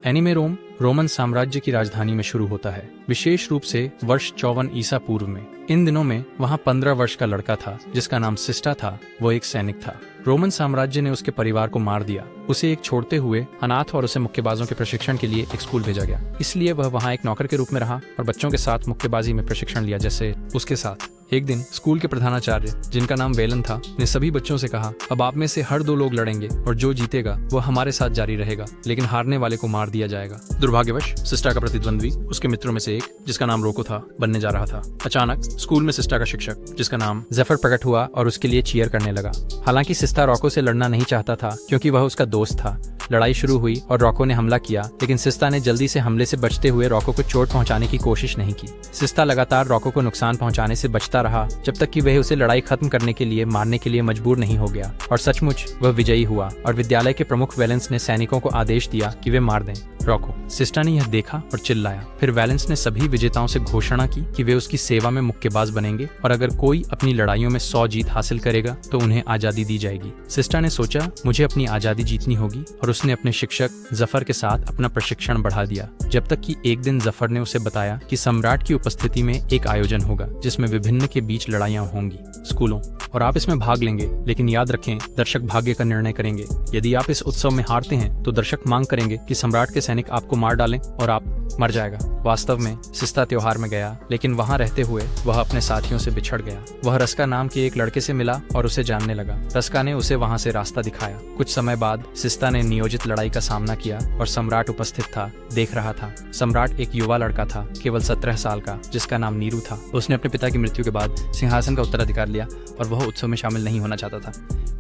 Anime रोम Roman साम्राज्य की राजधानी में शुरू होता है, विशेष रूप से वर्ष 54 ईसा पूर्व में। इन दिनों में वहाँ 15 वर्ष का लड़का था जिसका नाम सिस्टा था। वो एक सैनिक था। रोमन साम्राज्य ने उसके परिवार को मार दिया। उसे एक छोड़ते हुए अनाथ और उसे मुक्केबाजों के प्रशिक्षण के लिए एक स्कूल भेजा गया। इसलिए वह वहाँ एक नौकर के रूप में रहा और बच्चों के साथ मुक्केबाजी में प्रशिक्षण लिया। जैसे उसके साथ एक दिन स्कूल के प्रधानाचार्य, जिनका नाम वेलन था, ने सभी बच्चों से कहा, अब आप में से हर 2 लोग लड़ेंगे और जो जीतेगा वो हमारे साथ जारी रहेगा, लेकिन हारने वाले को मार दिया जाएगा। दुर्भाग्यवश सिस्टा का प्रतिद्वंद्वी उसके मित्रों में से एक, जिसका नाम रोको था, बनने जा रहा था। अचानक स्कूल में सिस्टा का शिक्षक, जिसका नाम जफर, प्रकट हुआ और उसके लिए चीयर करने लगा। हालांकि सिस्टा रोको से लड़ना नहीं चाहता था क्योंकि वह उसका दोस्त था। लड़ाई शुरू हुई और रोको ने हमला किया, लेकिन सिस्टा ने जल्दी से हमले से बचते हुए रोको को चोट पहुंचाने की कोशिश नहीं की। सिस्टा लगातार रोको को नुकसान पहुंचाने से बचता रहा जब तक कि वह उसे लड़ाई खत्म करने के लिए मारने के लिए मजबूर नहीं हो गया। और सचमुच वह विजयी हुआ और विद्यालय के प्रमुख वैलेंस ने सैनिकों को आदेश दिया कि वे मार दें रोको। सिस्टा ने यह देखा और चिल्लाया। फिर वैलेंस ने सभी विजेताओं से घोषणा की कि वे उसकी सेवा में मुक्केबाज बनेंगे और अगर कोई अपनी लड़ाइयों में 100 जीत हासिल करेगा तो उन्हें आजादी दी जाएगी। सिस्टा ने सोचा, मुझे अपनी आजादी जीतनी होगी, और उसने अपने शिक्षक जफर के साथ अपना प्रशिक्षण बढ़ा दिया। जब तक कि एक दिन जफर ने उसे बताया कि सम्राट की उपस्थिति में एक आयोजन होगा जिसमें विभिन्न के बीच लड़ाइयाँ होंगी स्कूलों, और आप इसमें भाग लेंगे, लेकिन याद रखें, दर्शक भाग्य का निर्णय करेंगे। यदि आप इस उत्सव में हारते हैं तो दर्शक मांग करेंगे कि सम्राट के सैनिक आपको मार डालें और आप मर जाएगा। वास्तव में सिस्टा त्योहार में गया, लेकिन वहाँ रहते हुए वह अपने साथियों से बिछड़ गया। वह रस्का नाम के एक लड़के से मिला और उसे जानने लगा। रस्का ने उसे वहाँ से रास्ता दिखाया। कुछ समय बाद सिस्टा ने नियोजित लड़ाई का सामना किया और सम्राट उपस्थित था, देख रहा था। सम्राट एक युवा लड़का था, केवल 17 साल का, जिसका नाम नीरू था। उसने अपने पिता की मृत्यु के बाद सिंहासन का उत्तराधिकार लिया और वह उत्सव में शामिल नहीं होना चाहता था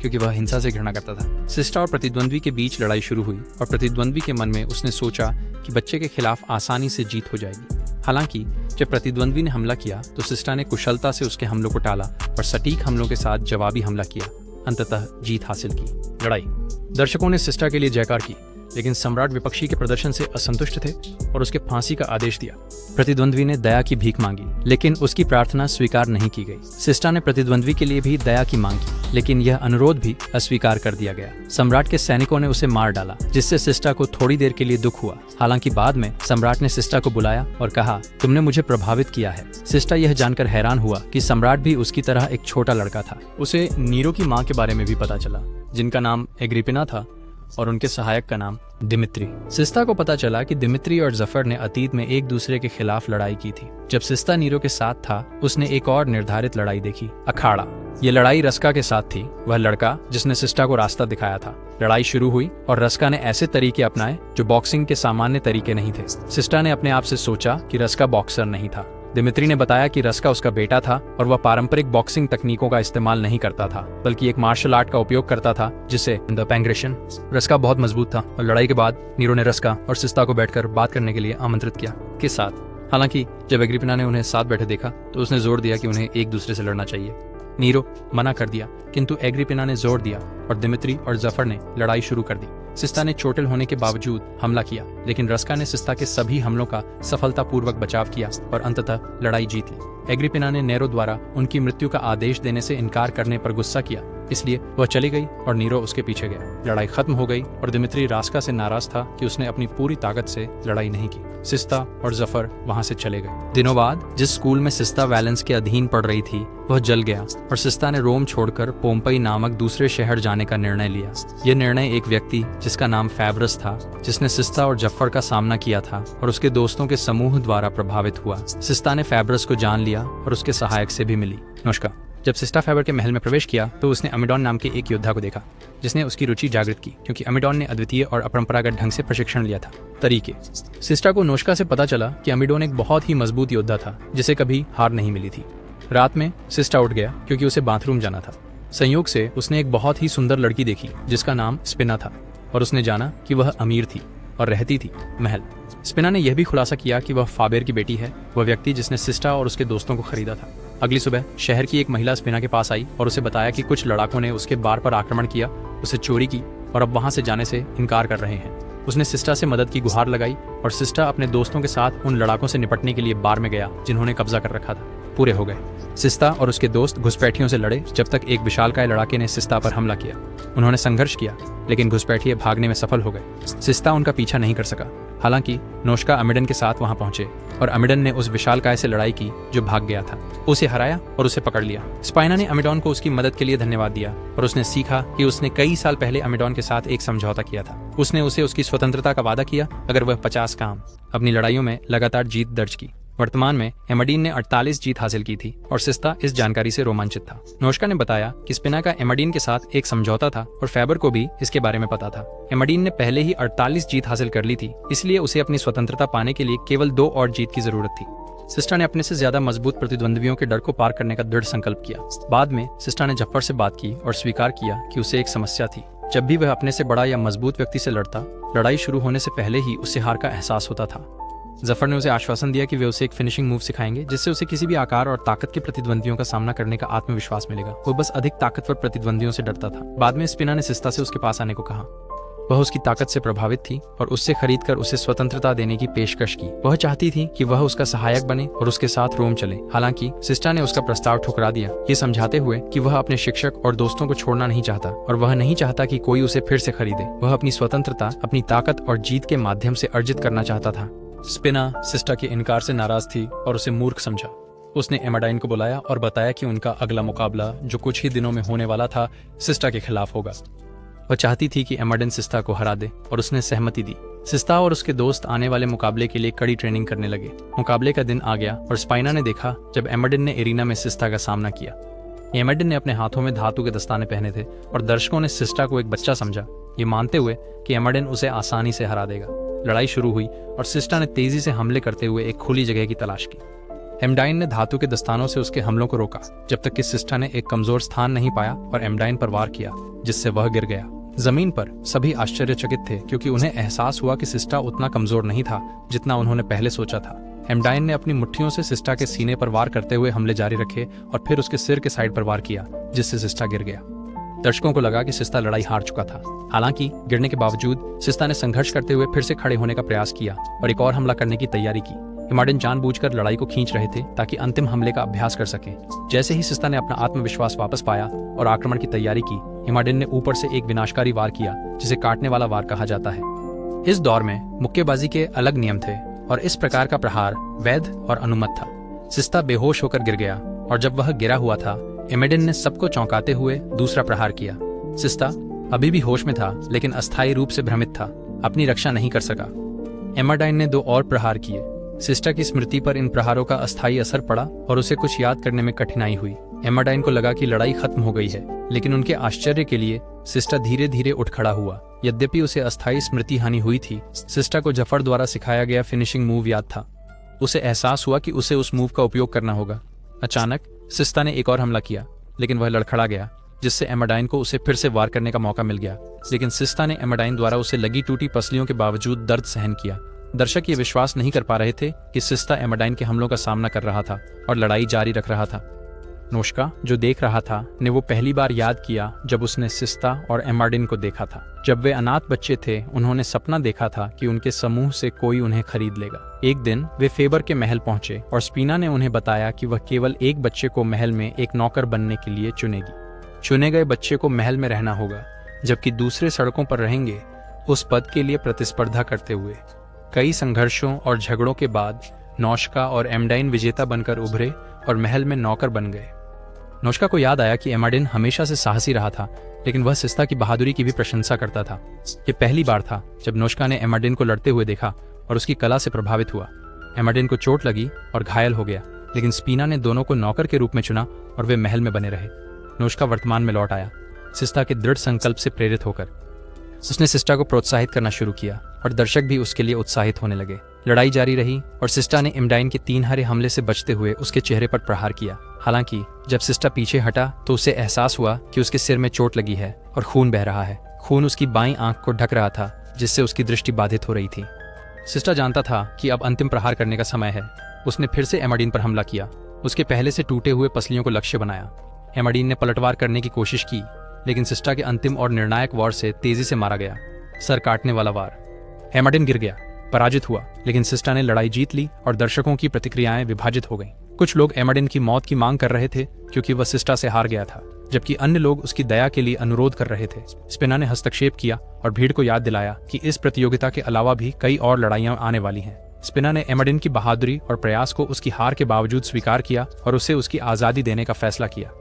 क्योंकि वह हिंसा से घृणा करता था। सिस्टा और प्रतिद्वंद्वी के बीच लड़ाई शुरू हुई और प्रतिद्वंद्वी के मन में उसने सोचा कि बच्चे के खिलाफ आसानी से जीत हो जाएगी। हालांकि जब प्रतिद्वंद्वी ने हमला किया तो सिस्टा ने कुशलता से उसके हमलों को टाला और सटीक हमलों के साथ जवाबी हमला किया। अंततः जीत हासिल की। लड़ाई। दर्शकों ने सिस्टा के लिए जयकार की, लेकिन सम्राट विपक्षी के प्रदर्शन से असंतुष्ट थे और उसके फांसी का आदेश दिया। प्रतिद्वंद्वी ने दया की भीख मांगी, लेकिन उसकी प्रार्थना स्वीकार नहीं की गई। सिस्टा ने प्रतिद्वंद्वी के लिए भी दया की मांग की, लेकिन यह अनुरोध भी अस्वीकार कर दिया गया। सम्राट के सैनिकों ने उसे मार डाला, जिससे सिस्टा को थोड़ी देर के लिए दुख हुआ। हालांकि बाद में सम्राट ने सिस्टा को बुलाया और कहा, तुमने मुझे प्रभावित किया है। सिस्टा यह जानकर हैरान हुआ कि सम्राट भी उसकी तरह एक छोटा लड़का था। उसे नीरो की माँ के बारे में भी पता चला, जिनका नाम एग्रिपिना था और उनके सहायक का नाम दिमित्री। सिस्टा को पता चला कि दिमित्री और जफर ने अतीत में एक दूसरे के खिलाफ लड़ाई की थी। जब सिस्टा नीरो के साथ था, उसने एक और निर्धारित लड़ाई देखी, अखाड़ा। ये लड़ाई रस्का के साथ थी, वह लड़का जिसने सिस्टा को रास्ता दिखाया था। लड़ाई शुरू हुई और रस्का ने ऐसे तरीके अपनाए जो बॉक्सिंग के सामान्य तरीके नहीं थे। सिस्टा ने अपने आप से सोचा कि रस्का बॉक्सर नहीं था। दिमित्री ने बताया कि रस्का उसका बेटा था और वह पारंपरिक बॉक्सिंग तकनीकों का इस्तेमाल नहीं करता था, बल्कि एक मार्शल आर्ट का उपयोग करता था, जिसे द पैंग्रेशन। रस्का बहुत मजबूत था और लड़ाई के बाद नीरो ने रस्का और सिस्टा को बैठकर बात करने के लिए आमंत्रित किया। किस साथ? हालांकि जब एग्रिपिना ने उन्हें साथ बैठे देखा तो उसने जोर दिया कि उन्हें एक दूसरे से लड़ना चाहिए। नीरो मना कर दिया, किंतु एग्रिपिना ने जोर दिया और दिमित्री और जफर ने लड़ाई शुरू कर दी। सिस्टा ने चोटिल होने के बावजूद हमला किया, लेकिन रस्का ने सिस्टा के सभी हमलों का सफलतापूर्वक बचाव किया और अंततः लड़ाई जीत ली। एग्रिपिना ने नेरो द्वारा उनकी मृत्यु का आदेश देने से इनकार करने पर गुस्सा किया, इसलिए वह चली गई और नीरो उसके पीछे गया। लड़ाई खत्म हो गई और दिमित्री रास्का से नाराज था कि उसने अपनी पूरी ताकत से लड़ाई नहीं की। सिस्टा और जफर वहां से चले गए। दिनों बाद जिस स्कूल में सिस्टा वैलेंस के अधीन पढ़ रही थी वह जल गया और सिस्टा ने रोम छोड़कर पोम्पई नामक दूसरे शहर जाने का निर्णय लिया। यह निर्णय एक व्यक्ति जिसका नाम फैब्रस था, जिसने सिस्टा और जफर का सामना किया था और उसके दोस्तों के समूह द्वारा प्रभावित हुआ। सिस्टा ने फैब्रस को जान लिया और उसके सहायक से भी मिली। नमस्कार। जब सिस्टा फैबर के महल में प्रवेश किया तो उसने अमिडॉन नाम के एक योद्धा को देखा, जिसने उसकी रुचि जागृत की, क्योंकि अमिडॉन ने अद्वितीय और अपरंपरागत ढंग से प्रशिक्षण लिया था। तरीके। सिस्टा को नोश्का से पता चला कि अमिडॉन एक बहुत ही मजबूत योद्धा था, जिसे कभी हार नहीं मिली थी। रात में सिस्टा उठ गया क्योंकि उसे बाथरूम जाना था। संयोग से उसने एक बहुत ही सुंदर लड़की देखी जिसका नाम स्पिना था, और उसने जाना कि वह अमीर थी और रहती थी महल। स्पिना ने यह भी खुलासा किया कि वह फाबेर की बेटी है, वह व्यक्ति जिसने सिस्टा और उसके दोस्तों को खरीदा था। अगली सुबह शहर की एक महिला स्पिना के पास आई और उसे बताया कि कुछ लड़ाकों ने उसके बार पर आक्रमण किया, उसे चोरी की और अब वहां से जाने से इनकार कर रहे हैं। उसने सिस्टा से मदद की गुहार लगाई और सिस्टा अपने दोस्तों के साथ उन लड़ाकों से निपटने के लिए बार में गया जिन्होंने कब्जा कर रखा था। पूरे हो गए। सिस्टा और उसके दोस्त घुसपैठियों से लड़े जब तक एक विशालकाय लड़ाके ने सिस्टा पर हमला किया। उन्होंने संघर्ष किया, लेकिन घुसपैठिए भागने में सफल हो गए। सिस्टा उनका पीछा नहीं कर सका हालांकि नोश्का अमिडन के साथ वहां पहुंचे और अमिडन ने उस विशालकाय से लड़ाई की जो भाग गया था। उसे हराया और उसे पकड़ लिया। स्पाइना ने अमिडॉन को उसकी मदद के लिए धन्यवाद दिया और उसने सीखा कि उसने कई साल पहले अमिडॉन के साथ एक समझौता किया था। उसने उसे उसकी स्वतंत्रता का वादा किया अगर वह 50 काम अपनी लड़ाइयों में लगातार जीत दर्ज की। वर्तमान में एमाडीन ने 48 जीत हासिल की थी और सिस्ता इस जानकारी से रोमांचित था। नोश्का ने बताया कि स्पिना का एमाडीन के साथ एक समझौता था और फैबर को भी इसके बारे में पता था। एमाडीन ने पहले ही 48 जीत हासिल कर ली थी, इसलिए उसे अपनी स्वतंत्रता पाने के लिए केवल 2 और जीत की जरूरत थी। सिस्टा ने अपने से ज्यादा मजबूत प्रतिद्वंद्वियों के डर को पार करने का दृढ़ संकल्प किया। बाद में सिस्टा ने जफर से बात की और स्वीकार किया कि उसे एक समस्या थी। जब भी वह अपने से बड़ा या मजबूत व्यक्ति से लड़ता, लड़ाई शुरू होने से पहले ही उसे हार का एहसास होता था। जफर ने उसे आश्वासन दिया कि वे उसे एक फिनिशिंग मूव सिखाएंगे जिससे उसे किसी भी आकार और ताकत के प्रतिद्वंदियों का सामना करने का आत्मविश्वास मिलेगा। वो बस अधिक ताकतवर प्रतिद्वंदियों से डरता था। बाद में स्पिना ने सिस्ता से उसके पास आने को कहा। वह उसकी ताकत से प्रभावित थी और उससे खरीदकर उसे स्वतंत्रता देने की पेशकश की। वह चाहती थी कि वह उसका सहायक बने और उसके साथ रोम चले। हालांकि सिस्टा ने उसका प्रस्ताव ठुकरा दिया, ये समझाते हुए कि वह अपने शिक्षक और दोस्तों को छोड़ना नहीं चाहता और वह नहीं चाहता कि कोई उसे फिर से खरीदे। वह अपनी स्वतंत्रता अपनी ताकत और जीत के माध्यम से अर्जित करना चाहता था। स्पिना सिस्टा के इनकार से नाराज थी और उसे मूर्ख समझा। उसने एमाडाइन को बुलाया और बताया कि उनका अगला मुकाबला जो कुछ ही दिनों में होने वाला था सिस्टा के खिलाफ होगा। वह चाहती थी कि एमाडन सिस्टा को हरा दे और उसने सहमति दी। सिस्टा और उसके दोस्त आने वाले मुकाबले के लिए कड़ी ट्रेनिंग करने लगे। मुकाबले का दिन आ गया और स्पाइना ने देखा जब एमाडन ने एरिना में सिस्टा का सामना किया। एमाडन ने अपने हाथों में धातु के दस्ताने पहने थे और दर्शकों ने सिस्टा को एक बच्चा समझा, ये मानते हुए कि एमाडन उसे आसानी से हरा देगा। लड़ाई शुरू हुई और सिस्टा ने तेजी से हमले करते हुए एक खुली जगह की तलाश की। एमडाइन ने धातु के दस्तानों से उसके हमलों को रोका जब तक कि सिस्टा ने एक कमजोर स्थान नहीं पाया और एमडाइन पर वार किया, जिससे वह गिर गया। जमीन पर सभी आश्चर्यचकित थे क्योंकि उन्हें एहसास हुआ कि सिस्टा उतना कमजोर नहीं था जितना उन्होंने पहले सोचा था। एमडाइन ने अपनी मुट्ठियों से सिस्टा के सीने पर वार करते हुए हमले जारी रखे और फिर उसके सिर के साइड पर वार किया, जिससे सिस्टा गिर गया। दर्शकों को लगा कि सिस्टा लड़ाई हार चुका था। हालांकि गिरने के बावजूद सिस्टा ने संघर्ष करते हुए फिर से खड़े होने का प्रयास किया और एक और हमला करने की तैयारी की। एमाडन जानबूझकर लड़ाई को खींच रहे थे ताकि अंतिम हमले का अभ्यास कर सकें। जैसे ही सिस्टा ने अपना आत्मविश्वास वापस पाया और आक्रमण की तैयारी की, एमाडन ने ऊपर से एक विनाशकारी वार किया जिसे काटने वाला वार कहा जाता है। इस दौर में मुक्केबाजी के अलग नियम थे और इस प्रकार का प्रहार वैध और अनुमत था। सिस्टा बेहोश होकर गिर गया और जब वह गिरा हुआ था, एमाडन ने सबको चौंकाते हुए दूसरा प्रहार किया। सिस्टा अभी भी होश में था लेकिन अस्थायी रूप से भ्रमित था, अपनी रक्षा नहीं कर सका। एमाडाइन ने 2 और प्रहार किए। सिस्टा की स्मृति पर इन प्रहारों का अस्थायी असर पड़ा और उसे कुछ याद करने में कठिनाई हुई। एमाडाइन को लगा कि लड़ाई खत्म हो गई है, लेकिन उनके आश्चर्य के लिए सिस्टा धीरे धीरे उठ खड़ा हुआ। यद्यपि उसे अस्थायी स्मृति हानि हुई थी, सिस्टा को जफर द्वारा सिखाया गया फिनिशिंग मूव याद था। उसे एहसास हुआ कि उसे उस मूव का उपयोग करना होगा। अचानक सिस्टा ने एक और हमला किया, लेकिन वह लड़खड़ा गया, जिससे एमाडाइन को उसे फिर से वार करने का मौका मिल गया। लेकिन सिस्टा ने एमाडाइन द्वारा उसे लगी टूटी पसलियों के बावजूद दर्द सहन किया। दर्शक ये विश्वास नहीं कर पा रहे थे कि सिस्टा एमाडाइन के हमलों का सामना कर रहा था और लड़ाई जारी रख रहा था। नोश्का, जो देख रहा था, ने वो पहली बार याद किया जब उसने सिस्टा और एमाडाइन को देखा था। जब वे अनाथ बच्चे थे, उन्होंने सपना देखा था कि उनके समूह से कोई उन्हें खरीद लेगा। एक दिन वे फेबर के महल पहुंचे और स्पिना ने उन्हें बताया कि वह केवल एक बच्चे को महल में एक नौकर बनने के लिए चुनेगी। चुने गए बच्चे को महल में रहना होगा, जबकि दूसरे सड़कों पर रहेंगे, उस पद के लिए प्रतिस्पर्धा करते हुए। कई संघर्षों और झगड़ों के बाद नोश्का और एमाडाइन विजेता बनकर उभरे और महल में नौकर बन गए। नोश्का को याद आया कि एमाडाइन हमेशा से साहसी रहा था, लेकिन वह सिस्टा की बहादुरी की भी प्रशंसा करता था। ये पहली बार था जब नोश्का ने एमाडाइन को लड़ते हुए देखा और उसकी कला से प्रभावित हुआ। एमाडाइन को चोट लगी और घायल हो गया, लेकिन स्पिना ने दोनों को नौकर के रूप में चुना और वे महल में बने रहे। नोश्का वर्तमान में लौट आया, सिस्टा के दृढ़ संकल्प से प्रेरित होकर। उसने सिस्टा को प्रोत्साहित करना शुरू किया और दर्शक भी उसके लिए उत्साहित होने लगे। लड़ाई जारी रही और सिस्टा ने एमाडाइन के 3 हरे हमले से बचते हुए उसके चेहरे पर प्रहार किया। हालांकि जब सिस्टा पीछे हटा तो उसे एहसास हुआ कि उसके सिर में चोट लगी है और खून बह रहा है। खून उसकी बाईं आंख को ढक रहा था, जिससे उसकी दृष्टि बाधित हो रही थी। सिस्टा जानता था कि अब अंतिम प्रहार करने का समय है। उसने फिर से एमाडाइन पर हमला किया, उसके पहले से टूटे हुए पसलियों को लक्ष्य बनाया। एमाडाइन ने पलटवार करने की कोशिश की, लेकिन सिस्टा के अंतिम और निर्णायक वार से तेजी से मारा गया। सर काटने वाला वार। एमाडाइन गिर गया, पराजित हुआ, लेकिन सिस्टा ने लड़ाई जीत ली और दर्शकों की प्रतिक्रियाएं विभाजित हो गईं। कुछ लोग एमाडाइन की मौत की मांग कर रहे थे क्योंकि वह सिस्टा से हार गया था, जबकि अन्य लोग उसकी दया के लिए अनुरोध कर रहे थे। स्पिना ने हस्तक्षेप किया और भीड़ को याद दिलाया कि इस प्रतियोगिता के अलावा भी कई और लड़ाइयां आने वाली हैं। स्पिना ने एमडिन की बहादुरी और प्रयास को उसकी हार के बावजूद स्वीकार किया और उसे उसकी आज़ादी देने का फैसला किया।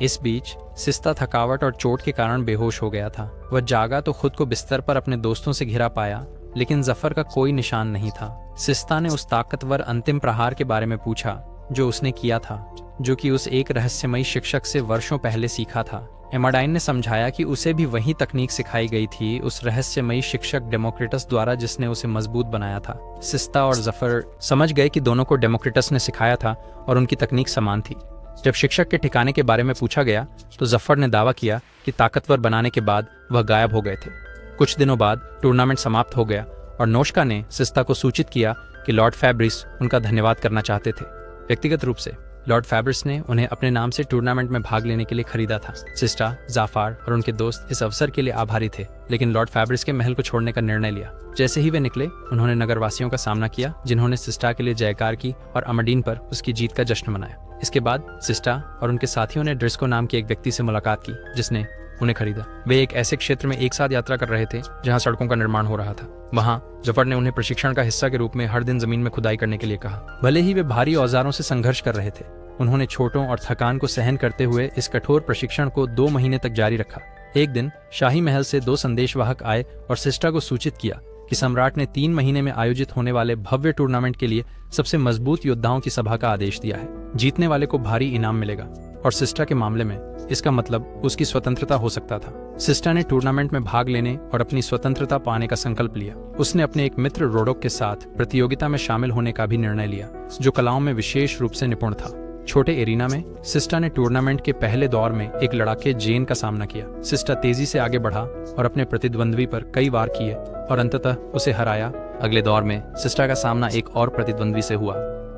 इस बीच सिस्ता थकावट और चोट के कारण बेहोश हो गया था। वह जागा तो खुद को बिस्तर पर अपने दोस्तों से घिरा पाया, लेकिन जफर का कोई निशान नहीं था। सिस्ता ने उस ताकतवर अंतिम प्रहार के बारे में पूछा जो उसने किया था, जो कि उस एक रहस्यमयी शिक्षक से वर्षों पहले सीखा था। एमाडाइन ने समझाया कि उसे भी वही तकनीक सिखाई गई थी उस रहस्यमयी शिक्षक डेमोक्रिटस द्वारा जिसने उसे मजबूत बनाया था। सिस्ता और जफर समझ गए कि दोनों को डेमोक्रिटस ने सिखाया था और उनकी तकनीक समान थी। जब शिक्षक के ठिकाने के बारे में पूछा गया तो जफर ने दावा किया कि ताकतवर बनाने के बाद वह गायब हो गए थे। कुछ दिनों बाद टूर्नामेंट समाप्त हो गया और नोश्का ने सिस्ता को सूचित किया कि लॉर्ड फैब्रिस उनका धन्यवाद करना चाहते थे। व्यक्तिगत रूप से लॉर्ड फैब्रिस ने उन्हें अपने नाम से टूर्नामेंट में भाग लेने के लिए खरीदा था। सिस्टा, जाफार और उनके दोस्त इस अवसर के लिए आभारी थे, लेकिन लॉर्ड फैब्रिस के महल को छोड़ने का निर्णय लिया। जैसे ही वे निकले, उन्होंने नगरवासियों का सामना किया जिन्होंने सिस्टा के लिए जयकार की और अमडीन पर उसकी जीत का जश्न मनाया। इसके बाद सिस्टा और उनके साथियों ने ड्रिस्को नाम के एक व्यक्ति से मुलाकात की जिसने उन्हें खरीदा। वे एक ऐसे क्षेत्र में एक साथ यात्रा कर रहे थे जहां सड़कों का निर्माण हो रहा था। वहां जफर ने उन्हें प्रशिक्षण का हिस्सा के रूप में हर दिन जमीन में खुदाई करने के लिए कहा। भले ही वे भारी औजारों से संघर्ष कर रहे थे, उन्होंने चोटों और थकान को सहन करते हुए इस कठोर प्रशिक्षण को 2 महीने तक जारी रखा। एक दिन शाही महल से 2 संदेशवाहक आए और सिस्टा को सूचित किया कि सम्राट ने 3 महीने में आयोजित होने वाले भव्य टूर्नामेंट के लिए सबसे मजबूत योद्धाओं की सभा का आदेश दिया है। जीतने वाले को भारी इनाम मिलेगा और सिस्टा के मामले में इसका मतलब उसकी स्वतंत्रता हो सकता था। सिस्टा ने टूर्नामेंट में भाग लेने और अपनी स्वतंत्रता पाने का संकल्प लिया। उसने अपने एक मित्र रोडोक के साथ प्रतियोगिता में शामिल होने का भी निर्णय लिया, जो कलाओं में विशेष रूप से निपुण था। छोटे एरिना में सिस्टा ने टूर्नामेंट के पहले दौर में एक लड़ाके जेन का सामना किया। सिस्टा तेजी से आगे बढ़ा और अपने प्रतिद्वंद्वी पर कई वार किए और अंततः उसे हराया। अगले दौर में सिस्टा का सामना एक और प्रतिद्वंद्वी से हुआ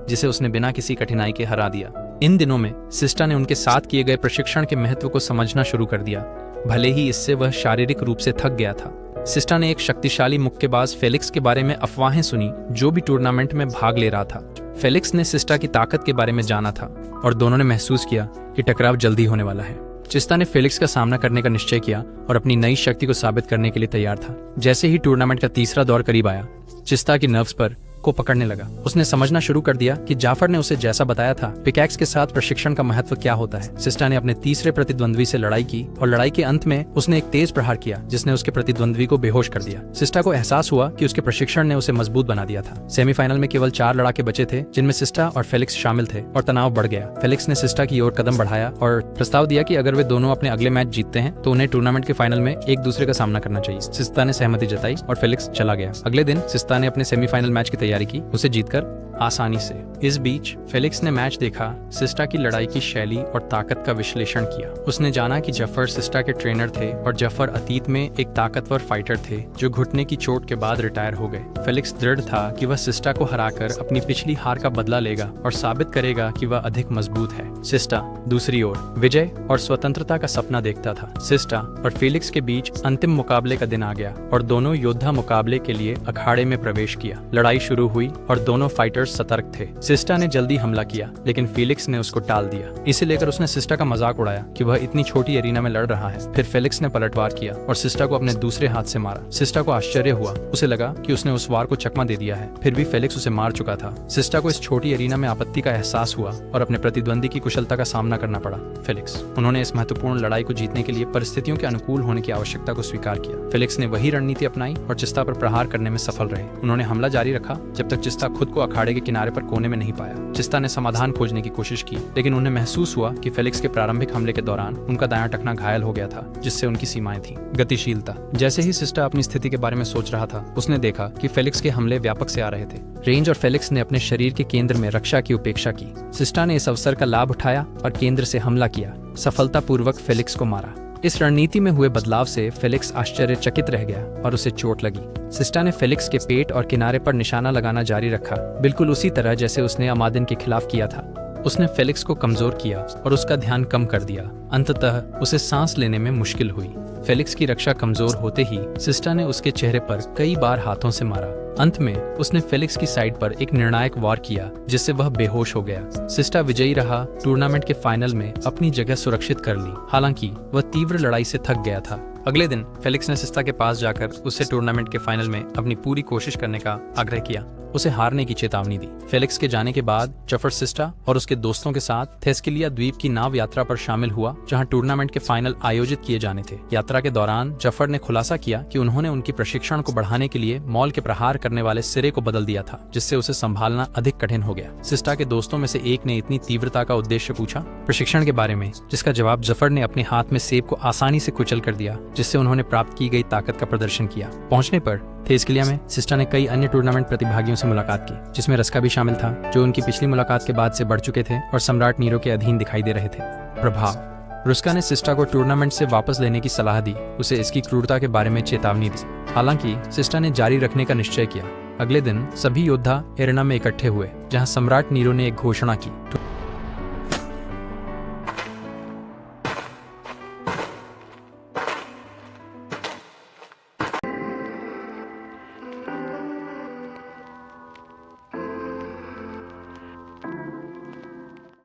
जिसे उसने बिना किसी कठिनाई के हरा दिया। इन दिनों में सिस्टा ने उनके साथ किए गए प्रशिक्षण के महत्व को समझना शुरू कर दिया, भले ही इससे वह शारीरिक रूप से थक गया था। सिस्टा ने एक शक्तिशाली मुक्केबाज फेलिक्स के बारे में अफवाहें सुनी जो भी टूर्नामेंट में भाग ले रहा था। फेलिक्स ने सिस्टा की ताकत के बारे में जाना था और दोनों ने महसूस किया कि टकराव जल्दी होने वाला है। चिस्ता ने फेलिक्स का सामना करने का निश्चय किया और अपनी नई शक्ति को साबित करने के लिए तैयार था। जैसे ही टूर्नामेंट का तीसरा दौर करीब आया, चिस्ता की नर्व्स पर को पकड़ने लगा। उसने समझना शुरू कर दिया कि जाफर ने उसे जैसा बताया था पिकैक्स के साथ प्रशिक्षण का महत्व क्या होता है। सिस्टा ने अपने तीसरे प्रतिद्वंद्वी से लड़ाई की और लड़ाई के अंत में उसने एक तेज प्रहार किया जिसने उसके प्रतिद्वंद्वी को बेहोश कर दिया। सिस्टा को एहसास हुआ कि उसके प्रशिक्षण ने उसे मजबूत बना दिया था। सेमीफाइनल में केवल 4 लड़ाके बचे थे जिनमें सिस्टा और फेलिक्स शामिल थे और तनाव बढ़ गया। फेलिक्स ने सिस्टा की ओर कदम बढ़ाया और प्रस्ताव दिया कि अगर वे दोनों अपने अगले मैच जीतते हैं तो उन्हें टूर्नामेंट के फाइनल में एक दूसरे का सामना करना चाहिए। सिस्टा ने सहमति जताई और फेलिक्स चला गया। अगले दिन सिस्टा ने अपने सेमीफाइनल मैच की तैयारी की, उसे जीतकर आसानी से। इस बीच फेलिक्स ने मैच देखा, सिस्टा की लड़ाई की शैली और ताकत का विश्लेषण किया। उसने जाना कि जफर सिस्टा के ट्रेनर थे और जफर अतीत में एक ताकतवर फाइटर थे जो घुटने की चोट के बाद रिटायर हो गए। फेलिक्स दृढ़ था कि वह सिस्टा को हराकर अपनी पिछली हार का बदला लेगा और साबित करेगा कि वह अधिक मजबूत है। सिस्टा दूसरी ओर विजय और स्वतंत्रता का सपना देखता था। सिस्टा और फेलिक्स के बीच अंतिम मुकाबले का दिन आ गया और दोनों योद्धा मुकाबले के लिए अखाड़े में प्रवेश किया। लड़ाई शुरू हुई और दोनों फाइटर्स सतर्क थे। सिस्टा ने जल्दी हमला किया लेकिन फेलिक्स ने उसको टाल दिया। इसे लेकर उसने सिस्टा का मजाक उड़ाया कि वह इतनी छोटी एरिना में लड़ रहा है। फिर फेलिक्स ने पलटवार किया और सिस्टा को अपने दूसरे हाथ से मारा। सिस्टा को आश्चर्य हुआ, उसे लगा कि उसने उस वार को चकमा दे दिया है, फिर भी फेलिक्स उसे मार चुका था। सिस्टा को इस छोटी एरिना में आपत्ति का एहसास हुआ और अपने प्रतिद्वंदी की कुशलता का सामना करना पड़ा। फेलिक्स उन्होंने इस महत्वपूर्ण लड़ाई को जीतने के लिए परिस्थितियों के अनुकूल होने की आवश्यकता को स्वीकार किया। फेलिक्स ने वही रणनीति अपनाई और चिस्ता पर प्रहार करने में सफल रहे। उन्होंने हमला जारी रखा जब तक चिस्ता खुद को अखाड़े के किनारे पर कोने में नहीं पाया। चिस्ता ने समाधान खोजने की कोशिश की लेकिन उन्हें महसूस हुआ कि फेलिक्स के प्रारंभिक हमले के दौरान उनका दायां टखना घायल हो गया था जिससे उनकी सीमाएं थीं। गतिशीलता। जैसे ही सिस्टा अपनी स्थिति के बारे में सोच रहा था, उसने देखा कि फेलिक्स के हमले व्यापक से आ रहे थे। रेंज और फेलिक्स ने अपने शरीर के केंद्र में रक्षा की उपेक्षा की। सिस्टा ने इस अवसर का लाभ उठाया और केंद्र से हमला किया, सफलतापूर्वक फेलिक्स को मारा। इस रणनीति में हुए बदलाव से फेलिक्स आश्चर्यचकित रह गया और उसे चोट लगी। सिस्टा ने फेलिक्स के पेट और किनारे पर निशाना लगाना जारी रखा, बिल्कुल उसी तरह जैसे उसने अमादिन के खिलाफ किया था। उसने फेलिक्स को कमजोर किया और उसका ध्यान कम कर दिया। अंततः उसे सांस लेने में मुश्किल हुई। फेलिक्स की रक्षा कमजोर होते ही सिस्टा ने उसके चेहरे पर कई बार हाथों से मारा। अंत में उसने फेलिक्स की साइड पर एक निर्णायक वार किया जिससे वह बेहोश हो गया। सिस्टा विजयी रहा, टूर्नामेंट के फाइनल में अपनी जगह सुरक्षित कर ली। हालांकि वह तीव्र लड़ाई से थक गया था। अगले दिन फेलिक्स ने सिस्टा के पास जाकर उससे टूर्नामेंट के फाइनल में अपनी पूरी कोशिश करने का आग्रह किया। उसे हारने की चेतावनी दी। फेलिक्स के जाने के बाद जफर सिस्टा और उसके दोस्तों के साथ थेस्किलिया द्वीप की नाव यात्रा पर शामिल हुआ, जहां टूर्नामेंट के फाइनल आयोजित किए जाने थे। यात्रा के दौरान जफर ने खुलासा किया कि उन्होंने उनकी प्रशिक्षण को बढ़ाने के लिए मॉल के प्रहार करने वाले सिरे को बदल दिया था, जिससे उसे संभालना अधिक कठिन हो गया। सिस्टा के दोस्तों में से एक ने इतनी तीव्रता का उद्देश्य पूछा प्रशिक्षण के बारे में, जिसका जवाब जफर ने अपने हाथ में सेब को आसानी से कुचल कर दिया, जिससे उन्होंने प्राप्त की गई ताकत का प्रदर्शन किया। पहुंचने पर थेस्किलिया में सिस्टा ने कई अन्य टूर्नामेंट प्रतिभागियों से मुलाकात की, जिसमें रस्का भी शामिल था, जो उनकी पिछली मुलाकात के बाद से बढ़ चुके थे और सम्राट नीरो के अधीन दिखाई दे रहे थे। प्रभाव: रुस्का ने सिस्टा को टूर्नामेंट से वापस लेने की सलाह दी, उसे इसकी क्रूरता के बारे में चेतावनी दी। हालांकि सिस्टा ने जारी रखने का निश्चय किया। अगले दिन सभी योद्धा एरेना में इकट्ठे हुए, जहां सम्राट नीरो ने एक घोषणा की।